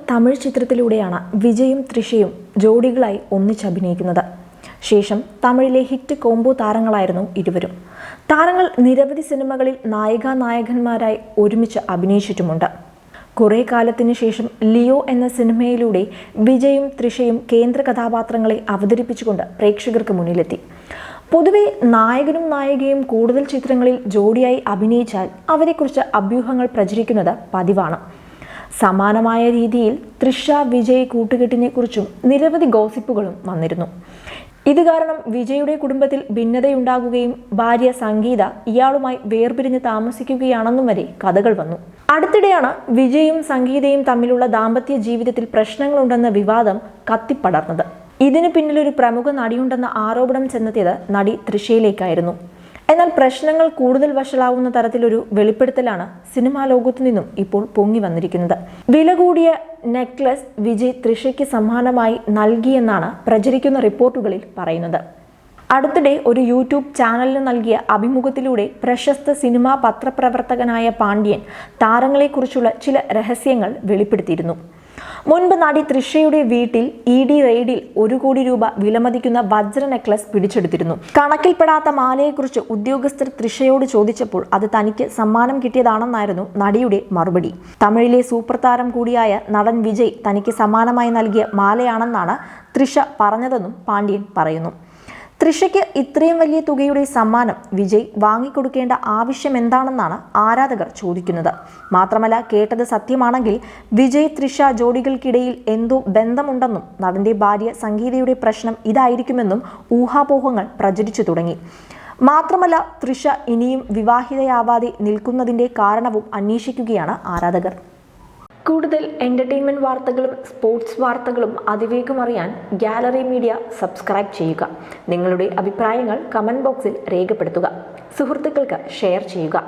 തമിഴ് ചിത്രത്തിലൂടെയാണ് വിജയും തൃഷയും ജോഡികളായി ഒന്നിച്ചഭിനയിക്കുന്നത്. ശേഷം തമിഴിലെ ഹിറ്റ് കോംബോ താരങ്ങളായിരുന്നു ഇരുവരും. താരങ്ങൾ നിരവധി സിനിമകളിൽ നായികാനായകന്മാരായി ഒരുമിച്ച് അഭിനയിച്ചിട്ടുമുണ്ട്. കുറേ കാലത്തിന് ശേഷം ലിയോ എന്ന സിനിമയിലൂടെ വിജയും തൃഷയും കേന്ദ്ര കഥാപാത്രങ്ങളെ അവതരിപ്പിച്ചുകൊണ്ട് പ്രേക്ഷകർക്ക് മുന്നിലെത്തി. പൊതുവെ നായകനും നായികയും കൂടുതൽ ചിത്രങ്ങളിൽ ജോഡിയായി അഭിനയിച്ചാൽ അവരെക്കുറിച്ച് അഭ്യൂഹങ്ങൾ പ്രചരിക്കുന്നത് പതിവാണ്. സമാനമായ രീതിയിൽ തൃഷ വിജയ് കൂട്ടുകെട്ടിനെ കുറിച്ചും നിരവധി ഗോസിപ്പുകളും വന്നിരുന്നു. ഇത് കാരണം വിജയുടെ കുടുംബത്തിൽ ഭിന്നതയുണ്ടാകുകയും ഭാര്യ സംഗീത ഇയാളുമായി വേർപിരിഞ്ഞ് താമസിക്കുകയാണെന്നും വരെ കഥകൾ വന്നു. അടുത്തിടെയാണ് വിജയും സംഗീതയും തമ്മിലുള്ള ദാമ്പത്യ ജീവിതത്തിൽ പ്രശ്നങ്ങളുണ്ടെന്ന വിവാദം കത്തിപ്പടർന്നത്. ഇതിന് പിന്നിലൊരു പ്രമുഖ നടിയുണ്ടെന്ന ആരോപണം ചെന്നെത്തിയത് നടി തൃഷയിലേക്കായിരുന്നു. എന്നാൽ പ്രശ്നങ്ങൾ കൂടുതൽ വഷളാവുന്ന തരത്തിലൊരു വെളിപ്പെടുത്തലാണ് സിനിമാ ലോകത്തു നിന്നും ഇപ്പോൾ പൊങ്ങി വന്നിരിക്കുന്നത്. വില കൂടിയ നെക്ലസ് വിജയ് തൃഷയ്ക്ക് സമ്മാനമായി നൽകിയെന്നാണ് പ്രചരിക്കുന്ന റിപ്പോർട്ടുകളിൽ പറയുന്നത്. അടുത്തിടെ ഒരു യൂട്യൂബ് ചാനലിന് നൽകിയ അഭിമുഖത്തിലൂടെ പ്രശസ്ത സിനിമാ പത്രപ്രവർത്തകനായ പാണ്ഡ്യൻ താരങ്ങളെക്കുറിച്ചുള്ള ചില രഹസ്യങ്ങൾ വെളിപ്പെടുത്തിയിരുന്നു. മുൻപ് നടി തൃഷയുടെ വീട്ടിൽ ED റെയ്ഡിൽ 1 കോടി രൂപ വിലമതിക്കുന്ന വജ്ര നെക്ലസ് പിടിച്ചെടുത്തിരുന്നു. കണക്കിൽപ്പെടാത്ത മാലയെക്കുറിച്ച് ഉദ്യോഗസ്ഥർ തൃഷയോട് ചോദിച്ചപ്പോൾ അത് തനിക്ക് സമ്മാനം കിട്ടിയതാണെന്നായിരുന്നു നടിയുടെ മറുപടി. തമിഴിലെ സൂപ്പർ താരം കൂടിയായ നടൻ വിജയ് തനിക്ക് സമ്മാനമായി നൽകിയ മാലയാണെന്നാണ് തൃഷ പറഞ്ഞതെന്നും പാണ്ഡ്യൻ പറയുന്നു. തൃഷയ്ക്ക് ഇത്രയും വലിയ തുകയുടെ സമ്മാനം വിജയ് വാങ്ങിക്കൊടുക്കേണ്ട ആവശ്യം എന്താണെന്നാണ് ആരാധകർ ചോദിക്കുന്നത്. മാത്രമല്ല, കേട്ടത് സത്യമാണെങ്കിൽ വിജയ് തൃഷ ജോഡികൾക്കിടയിൽ എന്തോ ബന്ധമുണ്ടെന്നും നടന്റെ ഭാര്യ സംഗീതയുടെ പ്രശ്നം ഇതായിരിക്കുമെന്നും ഊഹാപോഹങ്ങൾ പ്രചരിച്ചു തുടങ്ങി. മാത്രമല്ല, തൃഷ ഇനിയും വിവാഹിതയാവാതെ നിൽക്കുന്നതിന്റെ കാരണവും അന്വേഷിക്കുകയാണ് ആരാധകർ. കൂടുതൽ എന്റർടൈൻമെന്റ് വാർത്തകളും സ്പോർട്സ് വാർത്തകളും അതിവേഗം അറിയാൻ ഗാലറി മീഡിയ സബ്സ്ക്രൈബ് ചെയ്യുക. നിങ്ങളുടെ അഭിപ്രായങ്ങൾ കമന്റ് ബോക്സിൽ രേഖപ്പെടുത്തുക. സുഹൃത്തുക്കൾക്ക് ഷെയർ ചെയ്യുക.